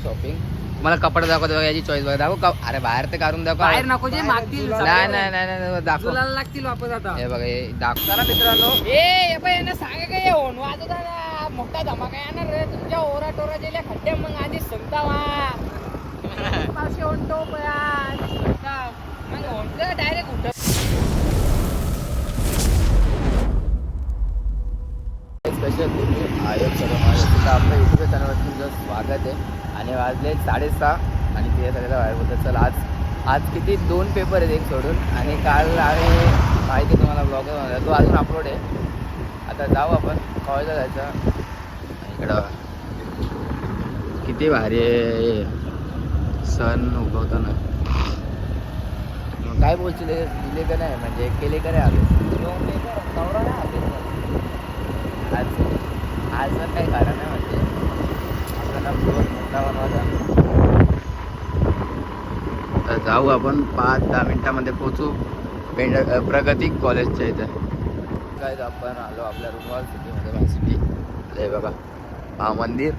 Shopping. मला कपडे दाखवतो बघा, याची चॉईस बघा. दाखव अरे बाहेर ते काढून दाखव. बाहेर नको जे मागतील. नाही नाही नाही दाखव. लागतील वापस आता. हे बघा हे दाखव. चला मित्रांनो, ए बाई यांना सांगा काय होऊन वाजवता ना, मोठा धमाका येणार रे तुमच्या ओरा टोरा दिल्या खड्डे. मग आधी सांगता वा पावशे उंटो मग होणं डायरेक्ट उठ. स्पेशल तुम्ही आयोग सगळं आपल्या युट्यूब चॅनलवर तुमचं स्वागत आहे. आणि वाजले 6:30 आणि ते सगळ्याला बाहेर बोलतात. चल आज किती 2 पेपर आहेत एक सोडून. आणि काल आम्ही माहिती तुम्हाला ब्लॉग तो अजून अपलोड आहे. आता जाऊ आपण कॉलेजला जायचं. इकडं किती भारी आहे सण उगवताना. काय बोलशील, दिले का नाही म्हणजे केले का नाही आले 2 पेपर नवरा नाही आले. आज काही कारण नाही म्हणजे आपल्याला मोठा बनवायचा. तर जाऊ आपण 5-10 मिनिटामध्ये पोचू प्रगती कॉलेजच्या इथं. काय आपण आलो आपल्या रुमवर सिटीमध्ये. सिटी हे बघा हा मंदिर.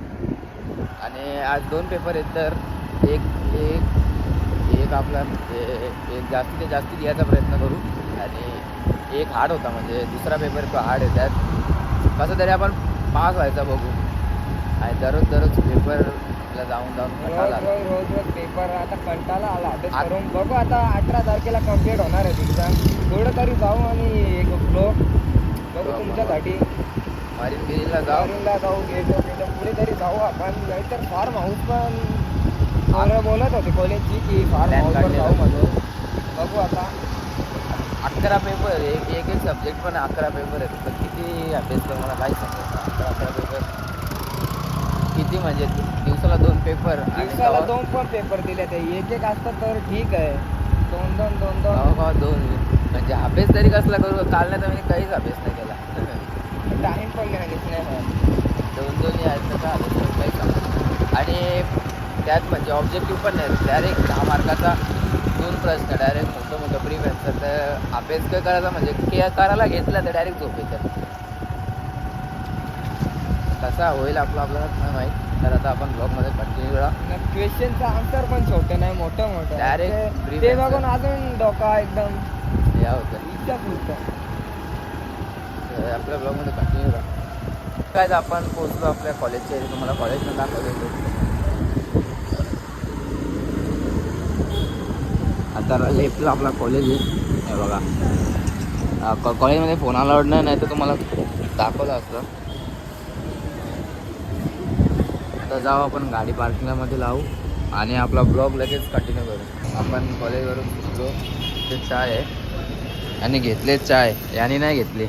आणि आज 2 पेपर आहेत. तर एक आपला एक जास्तीत जास्त लिहायचा प्रयत्न करू. आणि एक हार्ड होता म्हणजे दुसरा पेपर तो हार्ड आहे. त्यात कसं तरी आपण पास व्हायचा बघू. आणि दररोज पेपरला जाऊन कंटाळा आला. रोज पेपर आता कंटाळा आला. अभ्यास करून बघू. आता 18 तारखेला कम्प्लीट होणार आहे एक्झाम. थोडं तरी जाऊ आणि एक ब्लॉग बघू तुमच्यासाठी. मरीन गिरीला जाऊ गेलो पुढे तरी जाऊ आपण. नाहीतर फार्म हाऊस पण बोलत होते कॉलेजची की फार्म हाऊसवर जाऊ म्हणून. बघू आता 11 पेपर एक सब्जेक्ट पण 11 पेपर आहेत. तर किती अभ्यास कर मला काही समजत. 11 पेपर किती म्हणजे दिवसाला 2 पेपर. दिवसाला 2 पण पेपर दिले ते एक असतात तर ठीक आहे. 2 म्हणजे अभ्यास तरी कसला करू. काल नाही तर मी काहीच अभ्यास नाही केला. टाइम पण नाही 2 यायचं का अभ्यास काही समजत. आणि त्यात म्हणजे ऑब्जेक्टिव्ह पण नाही. डायरेक्ट 10 मार्काचा 2 प्रश्न डायरेक्ट मोठं प्री पेन्सर. तर अभ्यास काय करायचा म्हणजे करायला घेतला तर डायरेक्ट झोप येतं. कसा होईल आपल्याला नाही माहीत. तर आता आपण ब्लॉगमध्ये कंटिन्यू करा. क्वेश्चनचा आन्सर पण छोटं नाही मोठं डायरेक्ट ते बघून अजून डोका एकदम या होतं. इच्छा पुरतं. आपल्या ब्लॉगमध्ये कंटिन्यू करा. काय आपण पोहोचलो आपल्या कॉलेजच्या इथे. तुम्हाला कॉलेजमध्ये दाखवतो. आता लेफ्टला आपला कॉलेज आहे. हे बघा कॉलेजमध्ये फोन अलाउड नाही तर तुम्हाला दाखवलं असतं. आता जाऊ आपण गाडी पार्किंगमध्ये लावू आणि आपला ब्लॉग लगेच कंटिन्यू करू. आपण कॉलेजवरून शिकलो. ते चाय आहे आणि घेतले चाय याने नाही घेतली.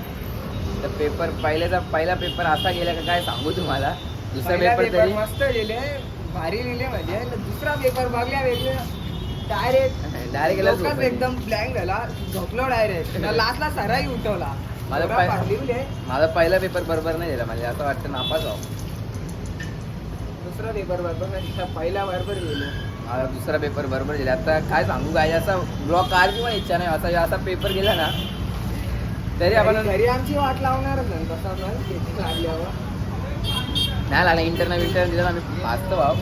तर पेपर पहिला पेपर असा गेला का काय सांगू तुम्हाला. दुसरा पेपर तरी मस्त लिहिले भारी लिहिले. म्हणजे दुसरा पेपर बघल्या वेगळे डायरेक्ट एकदम ब्लँक झाला. झोपलो डायरेक्ट. लास्टला सराई उठवला. माझा पहिला पेपर बरोबर नाही झाला. म्हणजे असं वाटतं नापास व्हावं. दुसरा पेपर बरोबर नाही. पहिला बरोबर लिहिले. माझा दुसरा पेपर बरोबर गेला. आता काय सांगू काय असा ब्लॉग काढची पण इच्छा नाही. असा पेपर गेला ना तरी आपण घरी आमची वाट लावणारच नाही. तसं लागल्यावर नाही लागला. इंटरव्ह्यू दिला आम्ही वाचतो भाव.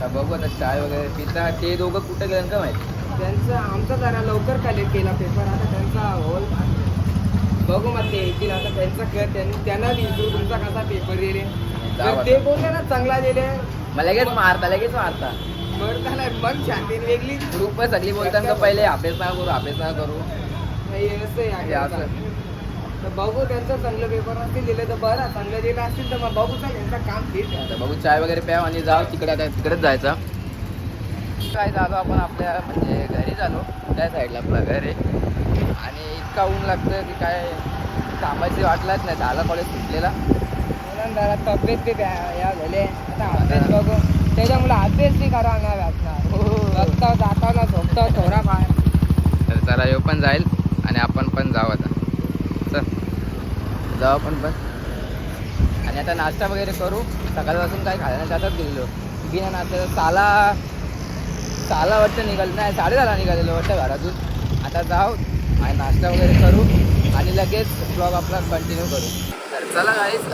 तर बघू आता चाय वगैरे पिता. ते दोघं कुठं गेलं का माहिती. त्यांचं आमचा जरा लवकर कलेक्ट केला पेपर. आता त्यांचा होल बघू मग ते येतील. आता त्यांना विचारू तुमचा कसा पेपर दिले. ते बोलले ना चांगला दिले मग लगेच मारता बरं त्याला मग शांती वेगळी. ग्रुप सगळी बोलताना पहिले अभ्यास ना करू तर बघू त्यांचं चांगलं पेपर असतील दिले तर बरं. चांगलं दिलं असतील तर मग बघू त्यांचं काम ठीक आहे. बघू चाय वगैरे प्याव आणि जाऊ तिकडेच जायचं. काय झालो आपण आपल्या म्हणजे घरी झालो. त्या साईडला आपलं घर आहे. आणि इतका ऊन लागतं की काय थांबायची वाटलाच नाही. झाला कॉलेज सुटलेला. जरा तब्येत बी या झाले. आता अभ्यास बघू. त्याच्यामुळे अभ्यास बी करावा नाही वाटणार. बघता जाताना झोपता थोडा फार. तर जरा येऊ पण जाईल आणि आपण पण जाऊ. आता चल जाऊ आपण पण. आणि आता नाश्ता वगैरे करू. सकाळपासून काय खायला त्यातच गेलेलो. बिना नाश्ता साला वाटतं निघालं नाही. 10:30 निघालेलो वाटतं घरातून. आता जाऊ आणि नाश्ता वगैरे करू आणि लगेच ब्लॉग आपला कंटिन्यू करू. तर चला गाईस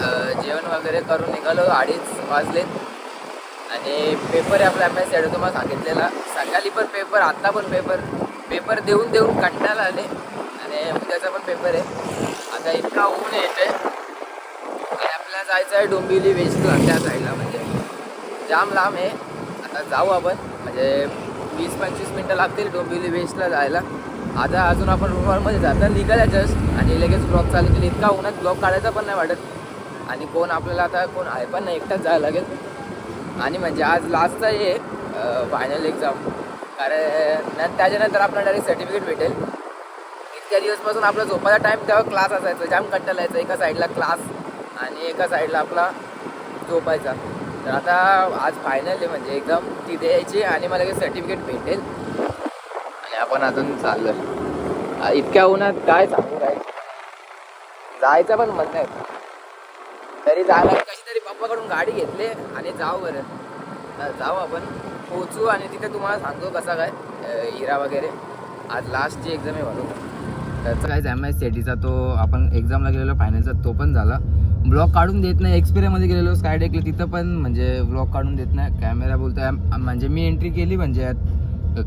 जेवण वगैरे करून निघालो. 2:30 वाजले. आणि पेपर आहे आपला MSCID तुम्हाला सांगितलेला. सकाळी पण पेपर, आत्ता पण पेपर देऊन देऊन कंटाळा आले. आणि उद्याचा पण पेपर आहे. आता इतका ऊन येते आणि आपल्याला जायचं आहे डोंबिवली वेस्टला, त्या साईडला. म्हणजे जाम लांब आहे. आता जाऊ आपण, म्हणजे 20-25 मिनटं लागतील डोंबिवली वेस्टला जायला. आता अजून आपण रूममध्ये जाता निघायला जस्ट आणि लगेच ब्लॉग चालू केली. इतका उन्हात ब्लॉग काढायचा पण नाही वाटत. आणि कोण आपल्याला आता कोण आहे पण नाही, एकटाच जायला लागेल. आणि म्हणजे आज लास्टचा आहे फायनल एक्झाम. कारण त्याच्यानंतर आपल्याला डायरेक्ट सर्टिफिकेट भेटेल. इतक्या दिवसपासून आपला झोपायचा टाईम तेव्हा क्लास असायचा, जाम कंटाळा यायचा. एका साईडला क्लास आणि एका साईडला आपला झोपायचा. तर आता आज फायनल आहे म्हणजे एक्झाम, ती द्यायची आणि मला काही सर्टिफिकेट भेटेल. आणि आपण अजून चाललो. इतक्या उन्हात काय सांगू, काय जायचं पण मन नाही. तरी जायला कशी तरी पप्पाकडून गाडी घेतली आणि जाऊ. बरं जाऊ आपण, पोचू आणि तिथे तुम्हाला सांगतो कसा काय हिरा वगैरे. आज लास्टची एक्झाम आहे म्हणून. त्याचा काय MSCIDचा तो आपण एक्झामला गेलेलो फायनलचा, तो पण झाला. ब्लॉग काढून देत नाही. एक्सपिरियमध्ये गेलेलो स्कायडेकला, तिथं पण म्हणजे ब्लॉग काढून देत नाही. कॅमेरा बोलतो म्हणजे मी एंट्री केली म्हणजे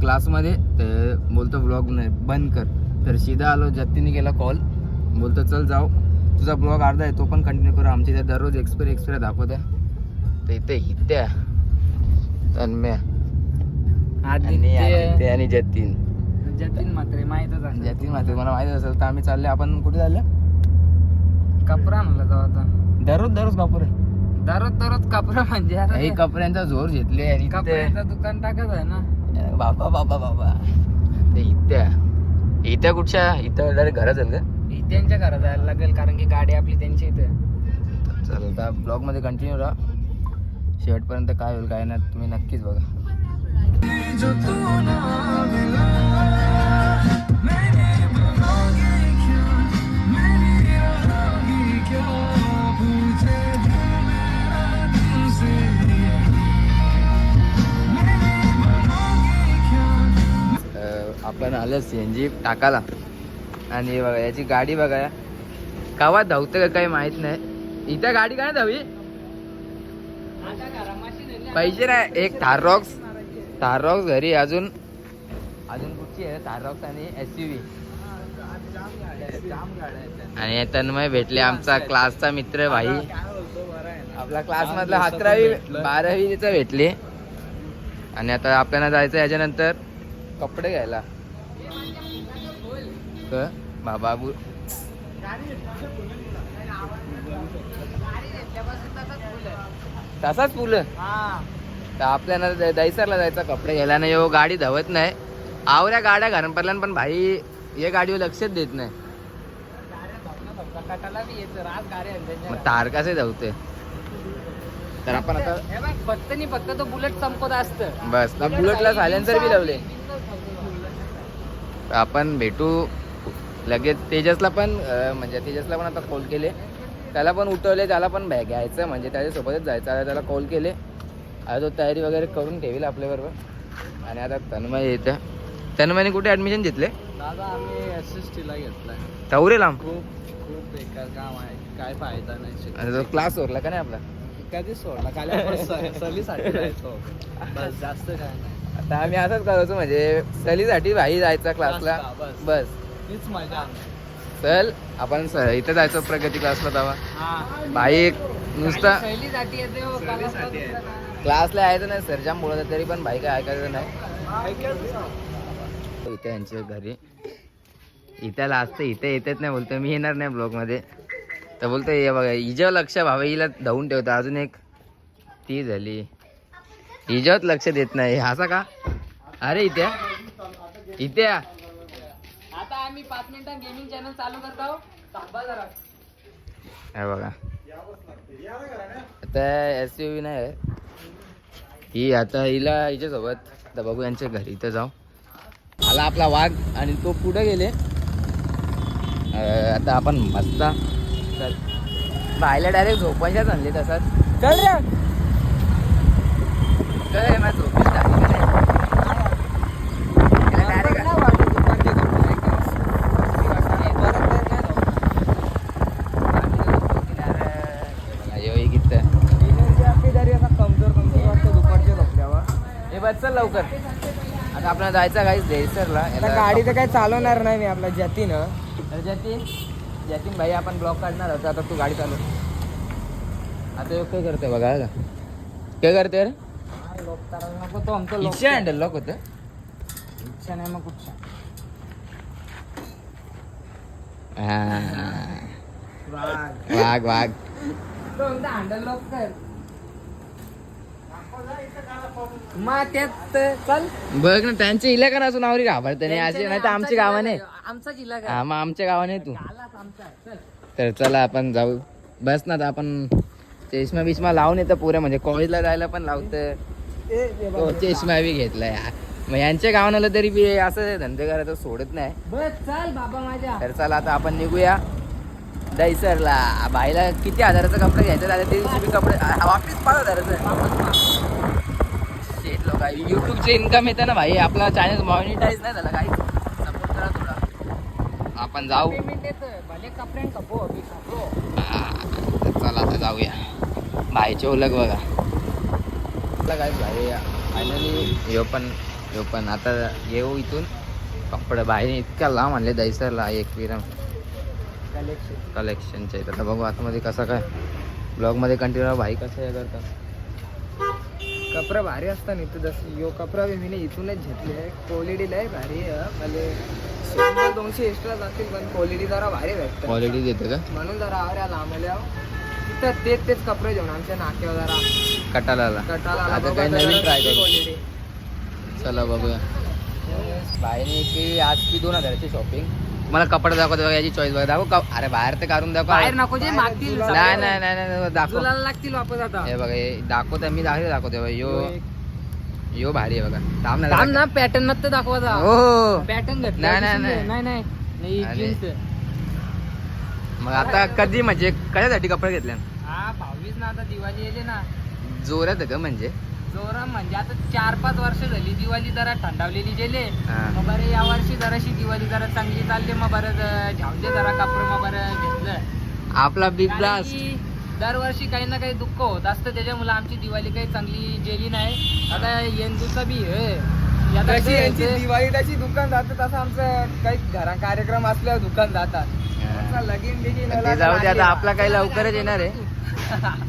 क्लासमध्ये, तर बोलतो ब्लॉग नाही बंद कर. तर सीधा आलो, जतीने केला कॉल, बोलतो चल जाऊ, तुझा ब्लॉग अर्धा आहे तो पण कंटिन्यू करू. आमच्या इथे दररोज एक्सपिरिया दाखवत्या. तर इथे हित्या, तन्मय आणि जतीन मात्र माहीतच आहे. जतीन मात्र मला माहित असेल. तर आम्ही चालले, आपण कुठे चालले? कपडा आणला जाऊ आता. दररोज कपूर दररोज कपडा म्हणजे हे कपड्यांचा जोर घेतले आणि कपड्याचं दुकान टाकत आहे ना. बाबा ते इथ्या कुठच्या इथं डायरेक्ट घरात झालं का? त्यांच्या घरात जायला लागेल कारण की गाडी आपली त्यांची इथे. चल आता ब्लॉगमध्ये कंटिन्यू राहा. शेवटपर्यंत काय होईल काय नाही तुम्ही नक्कीच बघा. आपण आलं CNG टाकायला आणि बघा याची गाडी बघा, कावा धावतं का काही माहित नाही. इथं गाडी काय धावी, पैसे नाही. एक थाररॉक्स घरी, अजून कुठची आहे थाररॉक्स आणि SUV. आणि तन्मय भेटले, आमचा क्लासचा मित्र भाई, आपला क्लास मधला 11वी-12वीचा भेटले. आणि आता आपल्याला जायचं याच्यानंतर कपडे घ्यायला. बाबू तसाच फुलं. तर आपल्याला दैसरला जायचं कपडे घ्यायला. नाही हो गाडी धावत नाही. आवऱ्या गाड्या घरात पडल्या पण भाई या गाडीवर लक्षच देत नाही. मग तार कसे धावते. तर आपण आता फक्त तो बुलेट संपत असतं बस. बुलेटला सायलेन्सर बी लावले. आपण भेटू लगेच. तेजसला पण म्हणजे तेजसला पण आता कॉल केले, त्याला पण उठवले, त्याला पण घ्यायचं म्हणजे त्याच्यासोबतच जायचं. आता त्याला कॉल केले, आता तो तयारी वगैरे करून ठेवील आपल्याबरोबर. आणि आता तन्मय येतं. तन्मयने कुठे ॲडमिशन घेतले? दादा आम्ही SSTला घेतलाय. तवरे लांब. खूप बेकार काम आहे, काय फायदा नाही. आणि तो क्लास सोडला का नाही आपला? कधी सोडला, खाली सहलीसाठी जायचो बस, जास्त काय नाही. आता आम्ही असंच करायचो म्हणजे सहलीसाठी भाई जायचा क्लासला बस. तीच मजा. चल आपण इथं जायचो प्रगती क्लासला. तेव्हा भाई नुसता क्लासला यायचं नाही, सरजाम बोलत तरी पण भाई काय ऐकायचं नाही. इथे यांच्या घरी इथं असतं, इथे येतच नाही. बोलतो मी येणार नाही ब्लॉग मध्ये. तर बोलतो ये बघा हिच्यावर लक्ष, भावा हिला धावून ठेवतं. अजून एक ती झाली, हिच्यावर लक्ष देत नाही. असा का? अरे इथे आता आम्ही 5 मिनिटात गेमिंग चॅनल चालू करतो. हे बघा आता SUV नाही ही. आता हिच्यासोबत आता बघू यांच्या घरी. इथं जाऊ आला आपला वाघ आणि तो पुढे गेले. आता आपण मस्त चल बायला डायरेक्ट झोपायच्याच आणले तसाच. चल रे काय माझ झोपेच टाकली कमजोर वाटतं दुपारच्या आपल्याला जायचं काहीच देसरला आता गाडी तर काय चालवणार नाही मी आपला जतीन जतीन भाई आपण ब्लॉक काढणार होतो. आता तू गाडी चालव. आता ह्यो काय करतोय बघा का काय करते रे लॉक करायला नको तो आमचं इच्छा हँडल लॉक होतं. इच्छा नाही मग कुठच्या वाघ वाघ तो आमचा हँडल लॉक कर मग त्यात चल बघ ना त्यांच्या इलाका असून आवरी घाबरते नाही असे नाही तर आमच्या गावाने आमचा जिल्हा हा मग आमच्या गावाने तू आलाच आमचा चल तर चला आपण जाऊ. बस ना आता आपण चष्मा बिष्मा लावून येतं पुऱ्या म्हणजे कॉलेजला जायला पण लावतं. चष्मा बी घेतलाय मग यांच्या गावाला तरी बी असं धंदे करायचं सोडत नाही. बस चल बाबा माझ्या तर चला आता आपण निघूया दहीसरला. बाईला किती हजाराचा कपडे घ्यायचं आता ते दिवशी बी कपडे वापस 5,000चं शेट लोक युट्यूबचे इन्कम येतं ना भाई. आपला चॅनल मॉनिटाईज नाही झाला काही सपोर्ट करा थोडा. आपण जाऊ पेमेंट येतं भले कपडे कपो अभि कपो तर चला आता जाऊया. भाईचे ओळख बघा काय भाई फायनली यो पण आता येऊ इथून कपडे बाहेर इतक्या लांब आणले दहीसरला एक विरम कलेक्शनचे. आता बघू आतमध्ये कसं काय ब्लॉगमध्ये कंटिन्यू भाई कसं हे करतात. कपडे भारी असतात इथं जसं यो कपडा बी मी इथूनच घेतले क्वालिटीला आहे भारी भले 100-200 एक्स्ट्रा जातील पण क्वालिटी जरा भारी भेटतं क्वालिटी देते का म्हणून जरा आवऱ्या लांबल्या तिथं तेच कपडे घेऊन आमच्या नाक्यावर जरा कटाला कटाला आता काही नवीन ट्राय करू. चला बघूया. भाईने की आज की 2,000ची शॉपिंग. मला कपडे दाखवतो याची चॉईस बघा. दाखव अरे बाहेर ते काढून दाखव. बाहेर नको जे मागतील नाही नाही नाही नाही दाखव. तुला लागतील वापस आता हे बघा हे दाखवतो मी दाखवतो बघा. यो भारी आहे बघा. थांब काम ना ना पॅटर्न नसतं दाखवायचा हो पॅटर्न नाही, घेतलं नाही. नाही आणि- जीन्स मग आता कधी म्हणजे कशासाठी कपडे घेतले हा 22 ना आता दिवाळी येते ना जोरात आहे का म्हणजे जोरा म्हणजे आता 4-5 वर्ष झाली दिवाळी जरा थंडावलेली गेले हा. मग बरं या वर्षी जराशी दिवाळी जरा चांगली चालली मग बरं झावले जरा कपडे मग बरं घेतलं. आपला बिग कारण ब्लास्ट की दरवर्षी काही ना काही दुःख होत असतं त्याच्यामुळे आमची दिवाळी काही चांगली गेली नाही. आता येंदूचा बी दिवाळी तशी दुकान जातात तसं आमचं काही घरा कार्यक्रम असल्यावर दुकान जातात लगीन बिगीन ते जाऊ दे आता. आपला काही लवकरच येणार आहे.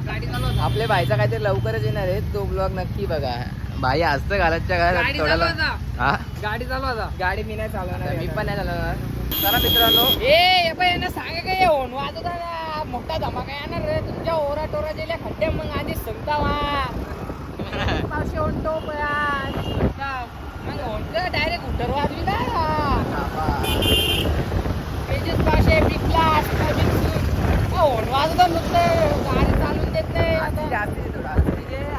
गाडी चालवत आपल्या भाईचा काहीतरी लवकरच येणार आहे तो ब्लॉग नक्की बघा. भाई असतं घालतच्या गाडी घरात थोडा चालवायचा हा गाडी चालवायचा गाडी मी नाही चालवणार मी पण नाही चालवणार. चला मित्रांनो ए बाई यांना सांगा काय येऊन वाजवता ना मोठा धमाका येणार रे तुमच्या ओरा टोरा गेल्या खड्ड्या मग आधी सांगता पावशे ओंटो मग ओंट डायरेक्ट उठर वाजवी ना pages Pawshe big blast on वाजवता नुसतं गाडी चालून देत नाही आता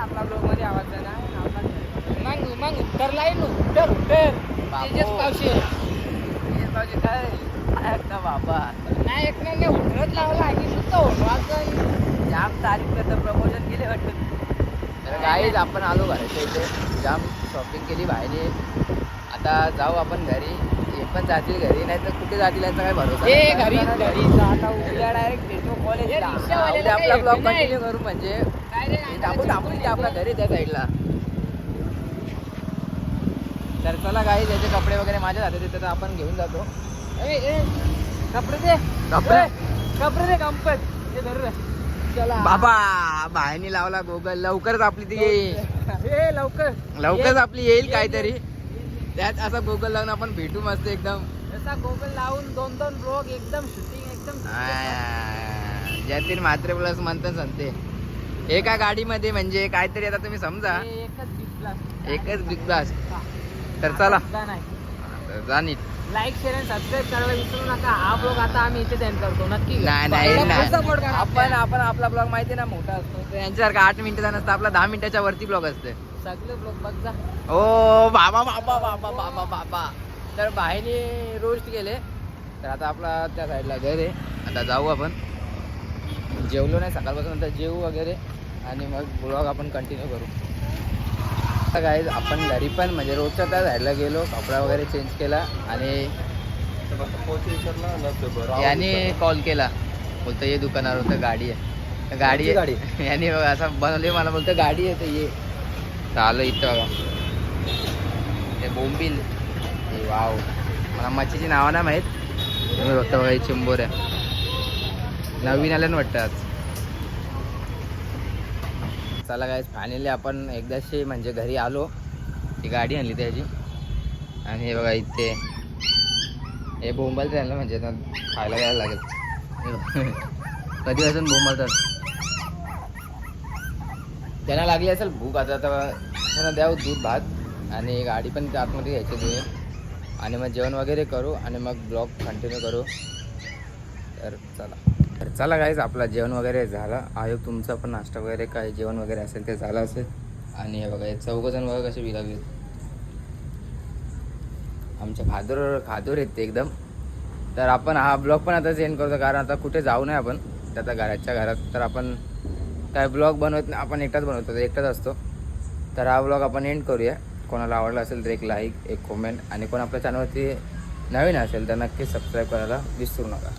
आपला ब्लॉग मध्ये आवाज आहे ना मग उत्तर लाईन उत्तर पेजेस पावशे बाबा नाही एक नाही उठरत लावला आणि नुसतं ओन वाजता जाम तारीख प्रमोशन केले वाटतं. तर गाईज आपण आलो घराच्या इथे जाम शॉपिंग केली बाहेर. आता जाऊ आपण घरी. हे पण जातील घरी नाही तर कुठे जातील याचा काय भरोसा ए नाही. घरी आता उद्या डायरेक्ट भेटू कॉलेजला उद्या आपला ब्लॉग कंटिन्यू करू म्हणजे थांबून की आपला घरी त्या साईडला. तर चला गाईज याचे कपडे वगैरे माझ्या हातात येतात तर आपण घेऊन जातो. कपडे दे कपडे दे कंपत ते धर रे. चला बाबा बाहेरनी लावला गोगल. लवकरच आपली ती येईल. ए लवकर लवकरच आपली येईल काहीतरी. त्यात असा गोगल लावून आपण भेटू मस्त एकदम. जसा गोगल लावून 2-2 ब्लॉग एकदम शूटिंग एकदम ज्यातील मात्र प्लस म्हणतात सांगते एका गाडीमध्ये म्हणजे काहीतरी आता तुम्ही समजा एकच बिग ब्लास्ट एकच बिग ब्लास्ट. तर चला नाही जा नीट. लाईक शेअर आणि सबस्क्राईब करायला विसरू नका. हा ब्लॉग आता आम्ही इथे सेंड करतो नक्की नाही नाही नाही. support करा. आपण आपला ब्लॉग माहिती आहे ना मोठा असतो. तर यांच्यासारखा 8 मिनिटाचा नसतं आपला 10 मिनिटाच्या वरती ब्लॉग असते. सगळे ब्लॉग बघ जा. ओ बाबा बाबा बाबा बाबा बाबा. तर बाहेरने रोस्ट केले तर आता आपला त्या साईडला घर आहे. आता जाऊ आपण. जेवलो नाही सकाळपासून नंतर जेवू वगैरे आणि मग ब्लॉग आपण कंटिन्यू करू. आता काय आपण घरी पण म्हणजे रोजच्या त्या साईडला गेलो कपडा वगैरे चेंज केला आणि याने कॉल केला बोलतो ये दुकानावर होतं गाडी आहे गाडी आहे याने असं बनवले मला बोलतो गाडी आहे तर ये तर आलं इथं बघा. ते बोंबील हे वाव. मला मच्छीची नावं नाही माहीत. तुम्ही बघता बघा ही चिंबोऱ्या नवीन आल्यानं वाटतं आज. चला काय फायनली आपण एकदाशी म्हणजे घरी आलो. ती गाडी आणली त्याची आणि हे बघा इथे हे बोंबाल त्यांना म्हणजे आता खायला घ्यायला लागेल. कधीपासून बोंबालतात त्यांना लागली असेल भूक. आता त्यांना द्यावं दूध भात आणि गाडी पण त्या आतमध्ये घ्यायची तुम्ही आणि मग जेवण वगैरे करू आणि मग ब्लॉग कंटिन्यू करू. तर चला गाईज आपला जेवण वगैरे झाला. आयोग तुमचा पण नाश्ता वगैरे काय जेवण वगैरे असेल ते झालं असेल. आणि हे बघा हे चौघजण बघा कसे विलागले आमच्या खादूर आहेत ते एकदम. तर आपण हा ब्लॉग पण आता एंड करतो कारण आता कुठे जाऊ नये आपण आता घराच्या घरात. तर आपण काय ब्लॉग बनवत नाही आपण एकटाच बनवतो एकटाच असतो. तर हा ब्लॉग आपण एंड करूया. कोणाला आवडला असेल तर एक लाईक एक कमेंट आणि कोण आपल्या चॅनलवरती नवीन असेल तर नक्की सबस्क्राईब करायला विसरू नका.